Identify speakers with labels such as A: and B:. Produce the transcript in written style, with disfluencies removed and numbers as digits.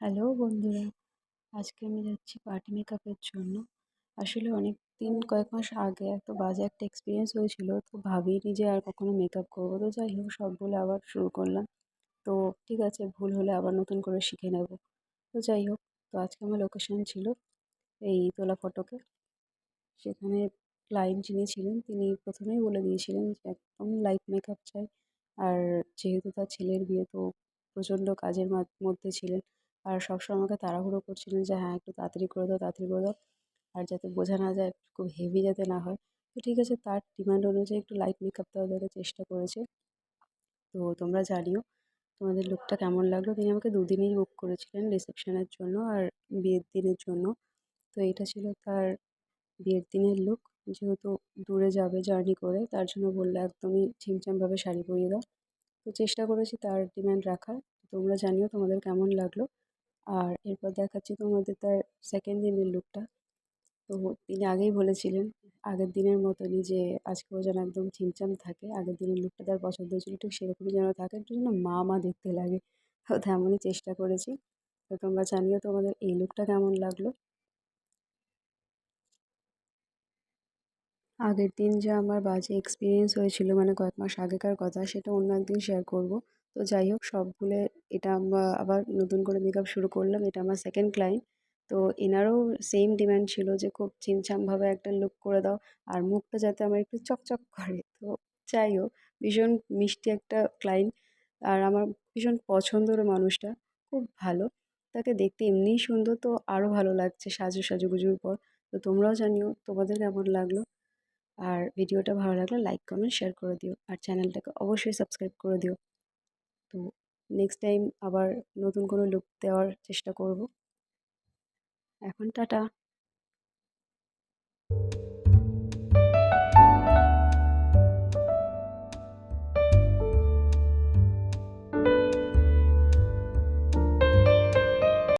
A: Hello বন্ধুরা, আজকে আমি যাচ্ছি পার্টি মেকআপের জন্য। আসলে কয়েক মাস আগে বাজে একটা এক্সপিরিয়েন্স হয়েছিল, তো ভাবিনি যে আর কখনো মেকআপ করবো। তো যাই হোক, সব বলে আবার শুরু করলাম। তো ঠিক আছে, ভুল হলে আবার নতুন করে শিখে নেব। তো যাই হোক, তো আজকে আমার লোকেশন ছিল এই তোলা ফটকে। সেখানে ক্লায়েন্ট যিনি ছিলেন তিনি প্রথমেই বলে দিয়েছিলেন যে একদম লাইট মেকআপ চাই। আর যেহেতু তার ছেলের বিয়ে, তো প্রচণ্ড কাজের মধ্যে ছিলেন। আর সবসময় আমাকে তাড়াহুড়ো করছিলেন যে হ্যাঁ, একটু তাড়াতাড়ি করে দাও, তাড়াতাড়ি করে দাও। আর যাতে বোঝা না যায়, খুব হেভি যাতে না হয়। তো ঠিক আছে, তার ডিমান্ড অনুযায়ী একটু লাইট মেকআপ দেওয়ার জন্য চেষ্টা করেছে। তো তোমরা জানিও তোমাদের লুকটা কেমন লাগলো। তিনি আমাকে দুদিনই বুক করেছিলেন, রিসেপশনের জন্য আর বিয়ের দিনের জন্য। তো এটা ছিল তার বিয়ের দিনের লুক। যেহেতু দূরে যাবে জার্নি করে, তার জন্য বললো একদমই ছিমছামভাবে শাড়ি পরিয়ে দাও। তো চেষ্টা করেছি তার ডিমান্ড রাখার। তোমরা জানিও তোমাদের কেমন লাগলো। আর এরপর দেখাচ্ছি তোমাদের তার সেকেন্ড দিনের লুকটা। তো তিনি আগেই বলেছিলেন আগের দিনের মতনই যে আজকেও যেন একদম ছিমছাম থাকে। আগের দিনের লুকটা তার পছন্দ হয়েছিল, ঠিক সেরকমই যেন থাকে, একটু যেন মা দেখতে লাগে। তো তেমনই চেষ্টা করেছি। তো তোমরা জানিও তোমাদের এই লুকটা কেমন লাগলো। আগের দিন যে আমার বাজে এক্সপিরিয়েন্স হয়েছিল, মানে কয়েক মাস আগেকার কথা, সেটা অন্য একদিন শেয়ার করব। তো যাই হোক, সব ভুলে এটা আমরা আবার নতুন করে মেকআপ শুরু করলাম। এটা আমার সেকেন্ড ক্লায়েন্ট। তো এনারও সেম ডিমান্ড ছিল যে খুব ছিমছামভাবে একটা লুক করে দাও, আর মুখটা যাতে আমার একটু চকচক করে। তো যাই হোক, ভীষণ মিষ্টি একটা ক্লায়েন্ট। আর আমার ভীষণ পছন্দেরও মানুষটা, খুব ভালো। তাকে দেখতে এমনিই সুন্দর, তো আরও ভালো লাগছে সাজুগুজুর পর। তো তোমরাও জানিও তোমাদের কেমন লাগলো। আর ভিডিওটা ভালো লাগলে লাইক, কমেন্ট, শেয়ার করে দিও। আর চ্যানেলটাকে অবশ্যই সাবস্ক্রাইব করে দিও। তো নেক্সট টাইম আবার নতুন কোনো লুক দেওয়ার চেষ্টা করব। এখন টাটা।